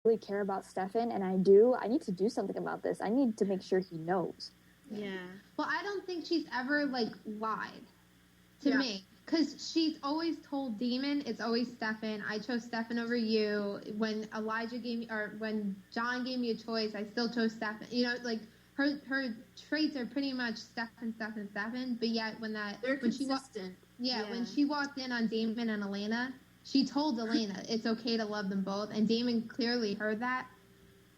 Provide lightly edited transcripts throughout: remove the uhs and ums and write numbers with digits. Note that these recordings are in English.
really care about Stefan, and I do, I need to do something about this. I need to make sure he knows. Yeah. Well, I don't think she's ever, like, lied to me. Because she's always told Damon, it's always Stefan. I chose Stefan over you. When when John gave me a choice, I still chose Stefan. You know, like, her traits are pretty much Stefan. But yet when consistent. When she walked in on Damon and Elena, she told Elena it's okay to love them both, and Damon clearly heard that.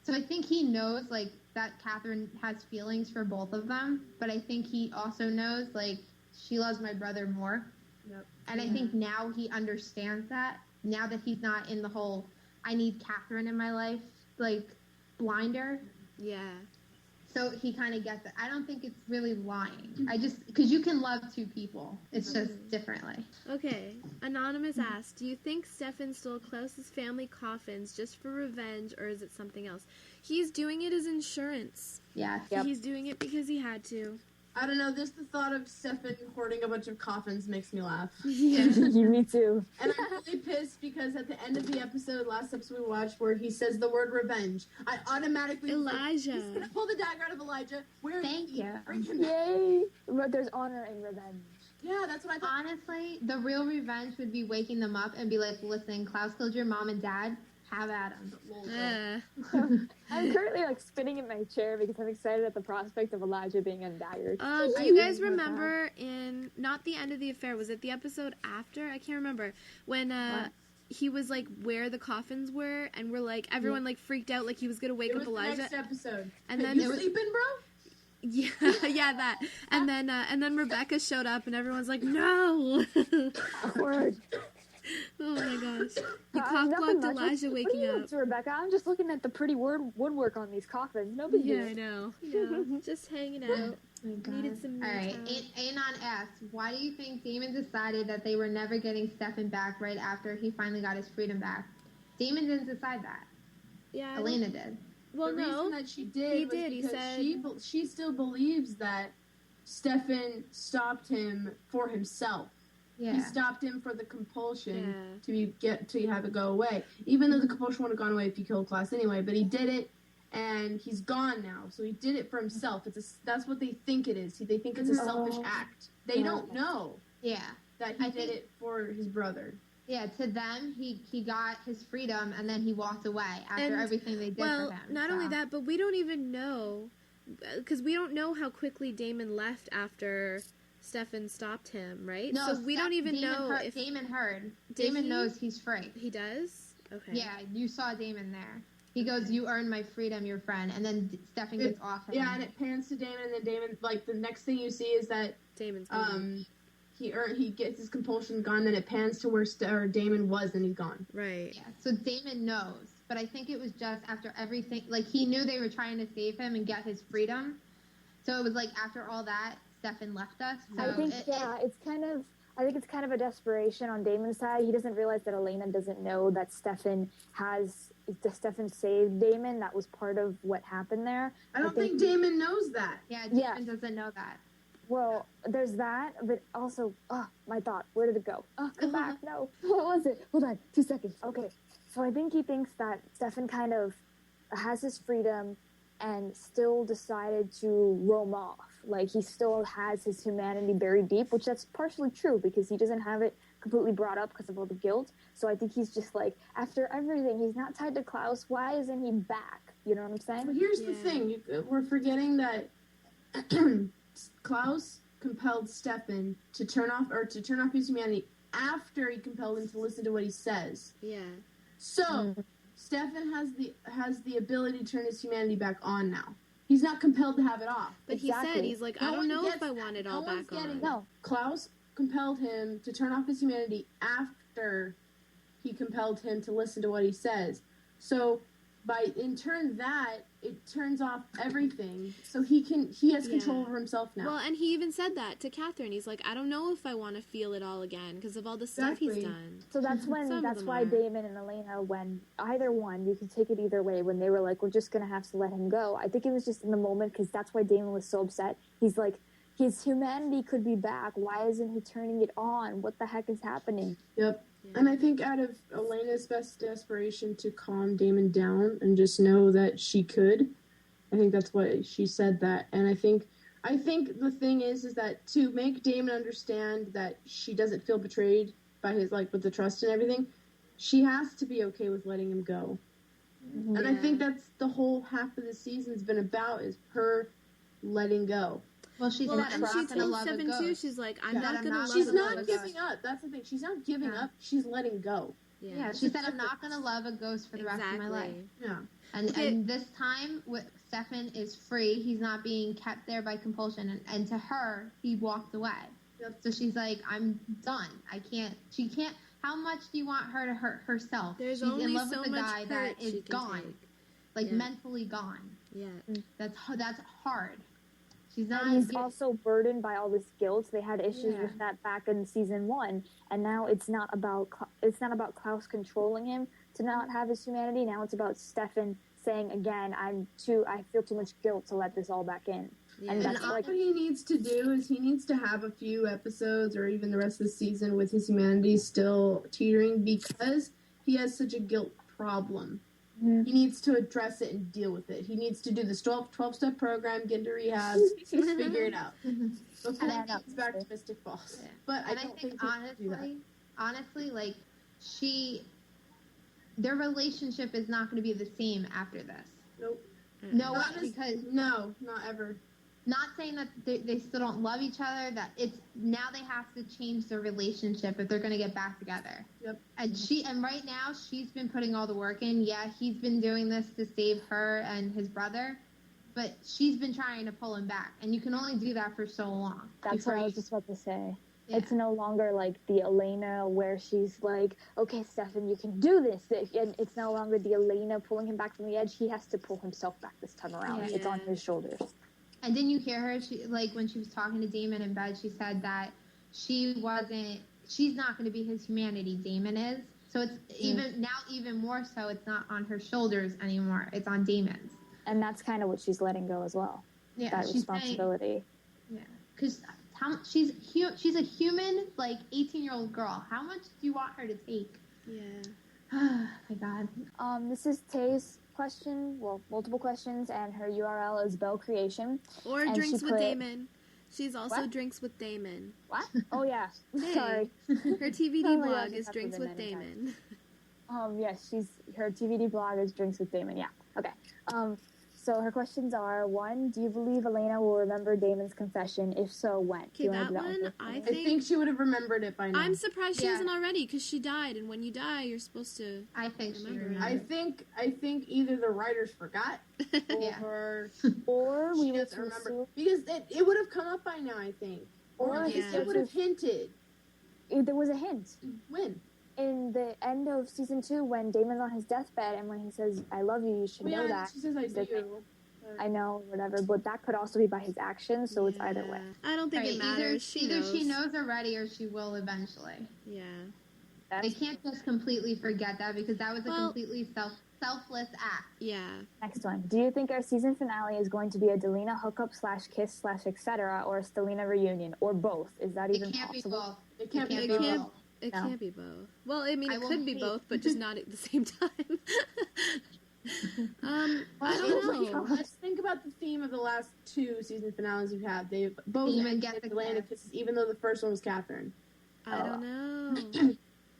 So I think he knows, like, that Catherine has feelings for both of them, but I think he also knows, like, she loves my brother more. Yep. And I think now he understands that, now that he's not in the whole, I need Catherine in my life, like, blinder. Yeah. So he kind of gets it. I don't think it's really lying. Because you can love two people. It's just differently. Okay. Anonymous asked, do you think Stefan stole Klaus's family coffins just for revenge, or is it something else? He's doing it as insurance. Yeah. Yep. He's doing it because he had to. I don't know, just the thought of Stefan hoarding a bunch of coffins makes me laugh. Yeah. Me too. And I'm really pissed because at the end of the last episode we watched, where he says the word revenge, I automatically Elijah. he's gonna pull the dagger out of Elijah. Thank you. Bring him back. Yay! But there's honor in revenge. Yeah, that's what I thought. Honestly, the real revenge would be waking them up and be like, listen, Klaus killed your mom and dad. Have at him. I'm currently, like, spinning in my chair because I'm excited at the prospect of Elijah being undaggered. Do you guys remember in, not the end of the affair, was it the episode after? I can't remember. When he was, like, where the coffins were, and we're, like, everyone, like, freaked out, like he was going to wake up Elijah. The next episode. And then you sleeping, bro? Yeah, that. And then Rebecca showed up, and everyone's like, no! Awkward. Oh my gosh. You cock-blocked Elijah waking up. Rebecca, I'm just looking at the pretty woodwork on these coffins. No big deal. Yeah, I know. Yeah. Just hanging out. Needed some. All right. Anon asks, why do you think Damon decided that they were never getting Stefan back right after he finally got his freedom back? Damon didn't decide that. Yeah. Elena did. Well, the reason that she did was He said she still believes that Stefan stopped him for himself. Yeah. He stopped him for the compulsion to have it go away. Even though the compulsion would have gone away if he killed Klaus anyway, but he did it, and he's gone now. So he did it for himself. That's what they think it is. They think it's a selfish act. They don't know. Yeah. That he did it for his brother. Yeah, to them, he got his freedom, and then he walked away after everything they did for him. Well, not only that, but we don't even know, because we don't know how quickly Damon left after Stefan stopped him, right? No, so we don't even know if... Damon heard. Damon knows he's free. He does? Okay. Yeah, you saw Damon there. He goes, you earned my freedom, your friend, and then Stefan gets off him. Yeah, and it pans to Damon, and then Damon, like, the next thing you see is that Damon's gone. He gets his compulsion gone, then it pans to where Damon was, and he's gone. Right. Yeah, so Damon knows, but I think it was just after everything, like, he knew they were trying to save him and get his freedom, so it was like, after all that, Stefan left us. So I think, it's kind of a desperation on Damon's side. He doesn't realize that Elena doesn't know that Stefan saved Damon. That was part of what happened there. I don't think Damon knows that. Yeah, Damon doesn't know that. Well, there's that, but also, my thought, where did it go? Come back, no. What was it? Hold on, 2 seconds. Okay, so I think he thinks that Stefan kind of has his freedom and still decided to roam off. Like, he still has his humanity buried deep, which that's partially true, because he doesn't have it completely brought up because of all the guilt. So I think he's just like, after everything, he's not tied to Klaus, why isn't he back? You know what I'm saying? Well, here's the thing. We're forgetting that Klaus compelled Stefan to turn off his humanity after he compelled him to listen to what he says. Yeah. So Stefan has the ability to turn his humanity back on now. He's not compelled to have it off. But he said, he's like, I don't know if I want it all back on. No. Klaus compelled him to turn off his humanity after he compelled him to listen to what he says. So it turns off everything. So he has control over himself now. Well, and he even said that to Catherine. He's like, I don't know if I want to feel it all again because of all the stuff he's done. So that's why Damon and Elena, when either one, you can take it either way, when they were like, we're just going to have to let him go. I think it was just in the moment, because that's why Damon was so upset. He's like, his humanity could be back. Why isn't he turning it on? What the heck is happening? Yep. Yeah. And I think out of Elena's best desperation to calm Damon down and just know that she could, I think that's why she said that. And I think the thing is that to make Damon understand that she doesn't feel betrayed by his, like, with the trust and everything, she has to be okay with letting him go. Mm-hmm. And I think that's the whole half of the season's been about, is her letting go. Well, she said, I'm and not she gonna told love a Stefan too. ghost. She's like, I'm Yeah. not I'm gonna not love She's a not ghost. giving up. That's the thing. She's not giving Yeah. up. She's letting go. Yeah, she said, I'm not gonna love a ghost for the rest of my life. Yeah. And this time, Stefan is free. He's not being kept there by compulsion. And to her, he walked away. Yep. So she's like, I'm done. She can't. How much do you want her to hurt herself? There's she's only in love so with a much guy hurt that she is can gone. take. Like, Yeah. mentally gone. Yeah. That's hard. She's not. And he's also burdened by all this guilt. They had issues Yeah. with that back in season 1, and now it's not about Klaus controlling him to not have his humanity. Now it's about Stefan saying again, I feel too much guilt to let this all back in. Yeah. And And that's all like, what he needs to do is he needs to have a few episodes or even the rest of the season with his humanity still teetering because he has such a guilt problem. Mhm. He needs to address it and deal with it. He needs to do this 12-step program, get into rehab, figure it out. Before he comes back to Mystic Falls. Yeah. But I And don't think he can do that. honestly, like, their relationship is not going to be the same after this. Nope. No, Not as- because No, not ever. not saying that they still don't love each other. That it's now they have to change their relationship if they're going to get back together. Yep. And right now she's been putting all the work in. Yeah, he's been doing this to save her and his brother, but she's been trying to pull him back, and you can only do that for so long. that's before what I you- was just about to say. Yeah. It's no longer like the Elena where she's like, okay, Stefan, you can do this. And it's no longer the Elena pulling him back from the edge. He has to pull himself back this time around. Yeah. It's on his shoulders. And didn't you hear her? She, like, when she was talking to Damon in bed, she said that she's not going to be his humanity. Damon is. So it's even more so. It's not on her shoulders anymore. It's on Damon's. And that's kind of what she's letting go as well. Yeah, That she's responsibility. because she's a human, like 18-year-old girl. How much do you want her to take? Yeah. Oh my God. This is Tay's question. Well, multiple questions, and her URL is Bell Creation. Or And drinks she with put- Damon. She's also What? Drinks with Damon. What? Oh yeah. Hey. Sorry. Her TVD Oh my blog gosh, is it's Drinks happened with many Damon. Yes, her TVD blog is Drinks with Damon. Yeah. Okay. So her questions are: 1, do you believe Elena will remember Damon's confession? If so, when? Okay, Do you wanna that do one, first? I I think she would have remembered it by now. I'm surprised she Yeah. hasn't already, because she died, and when you die, you're supposed to... I think she Remember. remembers. I think either the writers forgot Yeah. or Or she we would doesn't remember assume because it would have come up by now. I think, or Or Yeah. it would have hinted there was a hint when. in the end of season 2 when Damon's on his deathbed and when he says, "I love you, you should know that." She says I Says, do. I know, whatever, but that could also be by his actions, so it's either way. I don't think Right, it matters. Either she knows already or she will eventually. Yeah. They can't just completely forget that because that was a Well- completely selfless act. Yeah. Next one. Do you think our season finale is going to be a Delena hookup / kiss / etc. or a Stelina reunion or both? Is that even It can't be possible? both. It can't be It can't- both. It No. can't be both. Well, I mean, I it will could be hate- both, but just not at the same time. I Oh my don't know. God. Let's think about the theme of the last 2 season finales we've had. They've both Demon ended gets with a Elena kiss. kisses, even though the first one was Catherine. I don't know.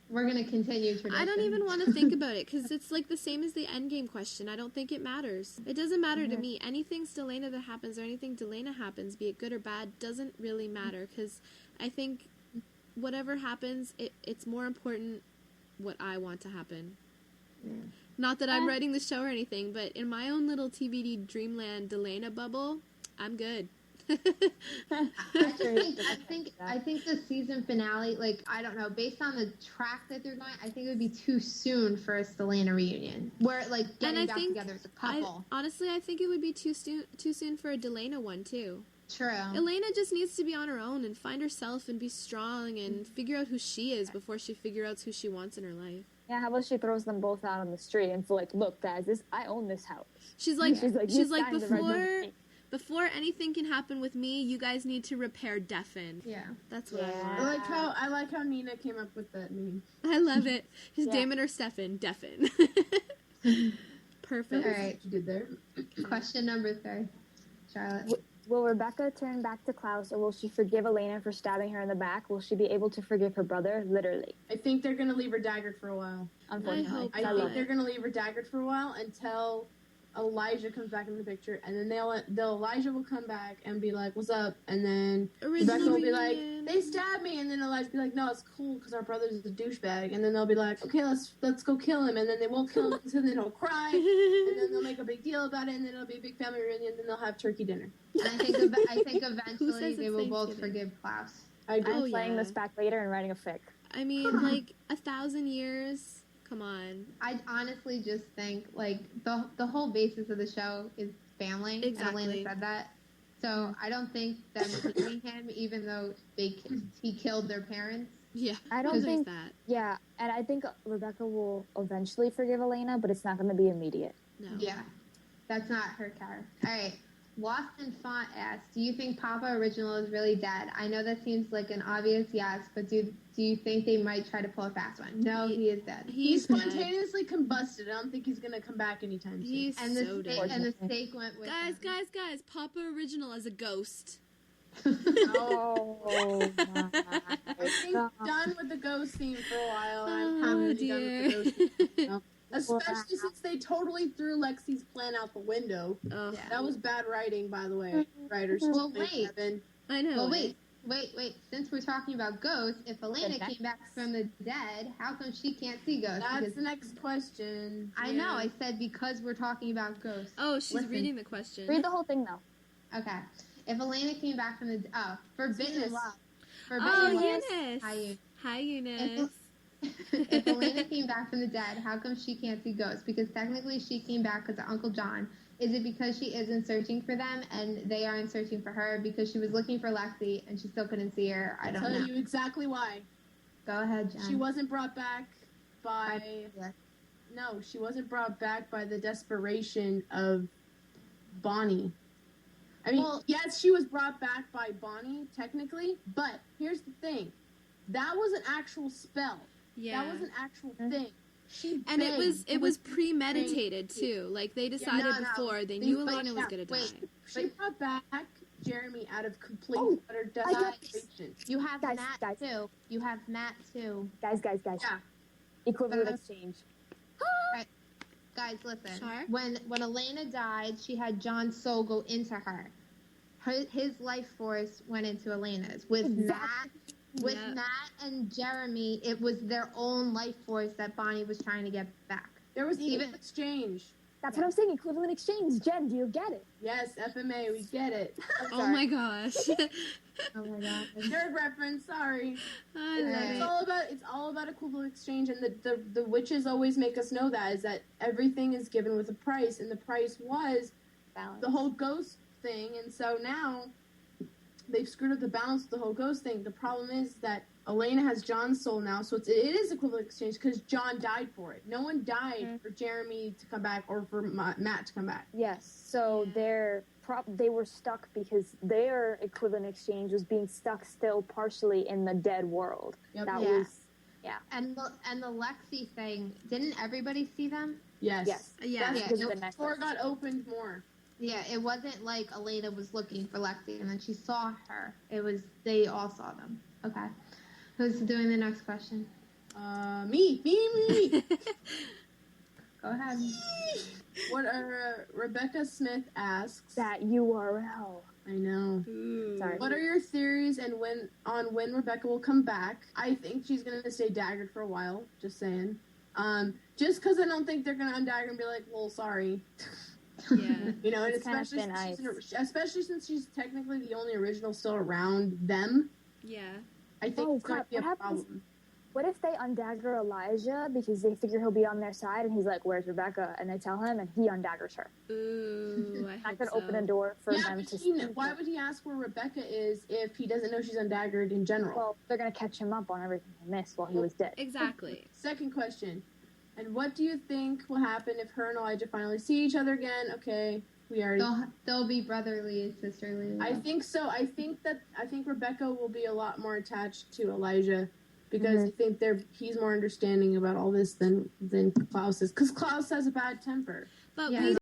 We're gonna continue tradition. I don't even want to think about it, because it's like the same as the endgame question. I don't think it matters. It doesn't matter to me. Anything Stelena that happens or anything Delena happens, be it good or bad, doesn't really matter, because I think whatever happens, it's more important what I want to happen. Not that I'm writing the show or anything, but in my own little TVD Dreamland Delena bubble, I'm good. I think the season finale, like, I don't know, based on the track that they're going, I think it would be too soon for a Stelena reunion. Where, like, getting back together as a couple. Honestly, I think it would be too soon for a Delena one, too. True. Elena just needs to be on her own and find herself and be strong and figure out who she is before she figures out who she wants in her life. Yeah, how about she throws them both out on the street and it's like, look, guys, I own this house. She's like you signed the red before ring. Before anything can happen with me, you guys need to repair Defen. Yeah. That's what Yeah. I like how Nina came up with that meme. I love it. Just Yeah. Damon or Stefan, Defen. Perfect. All right. What you did there. Question number 3. Charlotte. Will Rebecca turn back to Klaus, or will she forgive Elena for stabbing her in the back? Will she be able to forgive her brother? Literally. I think they're gonna leave her daggered for a while. Unfortunately. I hope I not. think they're gonna leave her daggered for a while until Elijah comes back in the picture, and then Elijah will come back and be like, "What's up?" And then Rebecca will be like, reunion. "They stabbed me," and then Elijah will be like, "No, it's cool because our brother's a douchebag." And then they'll be like, "Okay, let's go kill him," and then they won't kill him, so then he'll cry, and then they'll make a big deal about it, and then it'll be a big family reunion, and then they'll have turkey dinner. And I think eventually says they it's will both Thanksgiving? forgive Klaus. I do. Oh, I'm playing yeah. this back later and writing a fic. I mean, like, 1,000 years? Come on. I honestly just think like the whole basis of the show is family. Exactly. And Elena said that. So I don't think them forgiving him, even though he killed their parents. Yeah. I don't there's think. that. Yeah, and I think Rebecca will eventually forgive Elena, but it's not going to be immediate. No. Yeah, that's not her character. All right. Lost in Font asks, do you think Papa Original is really dead? I know that seems like an obvious yes, but do you think they might try to pull a fast one? No, he is dead. He's dead. spontaneously combusted. I don't think he's gonna come back anytime soon. He's And so the dead. and the steak went with him. Guys, Papa Original as a ghost. Oh my! I think done with the ghost theme for a while. I'm Oh, happy to be done with the ghost theme. You know? Especially since they totally threw Lexi's plan out the window. Oh, Yeah. That was bad writing, by the way. Writers. Well, Please, wait. Kevin. I know. Well, wait. Since we're talking about ghosts, if Elena The came back from the dead, how come she can't see ghosts? That's Because the next question. I know. I said because we're talking about ghosts. Oh, she's Listen. reading the question. Read the whole thing though. Okay. If Elena came back from the Forbidden Eunice. Love. Forbidden Oh, Love. Eunice. Hi, Eunice. Hi, Eunice. If Elena came back from the dead, how come she can't see ghosts? Because technically she came back because of Uncle John. Is it because she isn't searching for them and they aren't searching for her? Because she was looking for Lexi and she still couldn't see her? I don't I'll know. tell you exactly why. Go ahead, Jen. She wasn't brought back by... Yeah. No, she wasn't brought back by the desperation of Bonnie. I mean, Well- yes, she was brought back by Bonnie, technically, but here's the thing. That was an actual spell. Yeah. That was an actual thing. She And it begged. was premeditated too. Like they decided no. before they They- knew but Elena was yeah, gonna die. wait. She brought back Jeremy out of complete Oh, utter I got desperation. You have Guys, Matt guys. too. You have Matt too. Guys. Yeah. Equivalent But- exchange. Guys, listen. Sure. When Elena died, she had John's soul go into her. His life force went into Elena's. With Exactly. Yeah. Matt and Jeremy, it was their own life force that Bonnie was trying to get back. There was even Even- exchange. That's what I'm saying. Equivalent exchange. Jen, do you get it? Yes, FMA, we get it. Oh my gosh. Oh my god. Nerd reference, sorry. I love Right. it. It's all about equivalent exchange, and the witches always make us know that is that everything is given with a price, and the price was Balance. the whole ghost thing, and so now they've screwed up the balance of the whole ghost thing. The problem is that Elena has John's soul now, so it is equivalent exchange because John died for it. No one died for Jeremy to come back or for Matt to come back. Yes. So Yeah. they were stuck because their equivalent exchange was being stuck still partially in the dead world. Yep. That Yeah. was And the Lexi thing, didn't everybody see them? Yes. yes. Yeah. That's Yeah, because of it- the necklace. Door got opened more. Yeah, it wasn't like Elena was looking for Lexi and then she saw her. It was they all saw them. Okay. Who's doing the next question? Me. Go ahead. What Rebecca Smith asks. That URL. I know. Ooh. Sorry. What are your theories and when Rebecca will come back? I think she's gonna stay daggered for a while. Just saying. Just because I don't think they're gonna undagger and be like, "Well, sorry." Yeah. You know, and It's kind of especially thin especially since she's technically the only original still around them. Yeah. I think Oh, it's going to crap. be a What happens- problem. What if they undagger Elijah because they figure he'll be on their side and he's like, "Where's Rebecca?" And they tell him and he undaggers her. Ooh. I That hope could so. open a door for Yeah, them but to. why would he ask where Rebecca is if he doesn't know she's undaggered in general? Well, they're gonna catch him up on everything he missed while he was dead. Exactly. Second question. And what do you think will happen if her and Elijah finally see each other again? Okay, We already. They'll be brotherly and sisterly. I think so. I think Rebecca will be a lot more attached to Elijah because I think he's more understanding about all this than Klaus is. Because Klaus has a bad temper. But yeah. we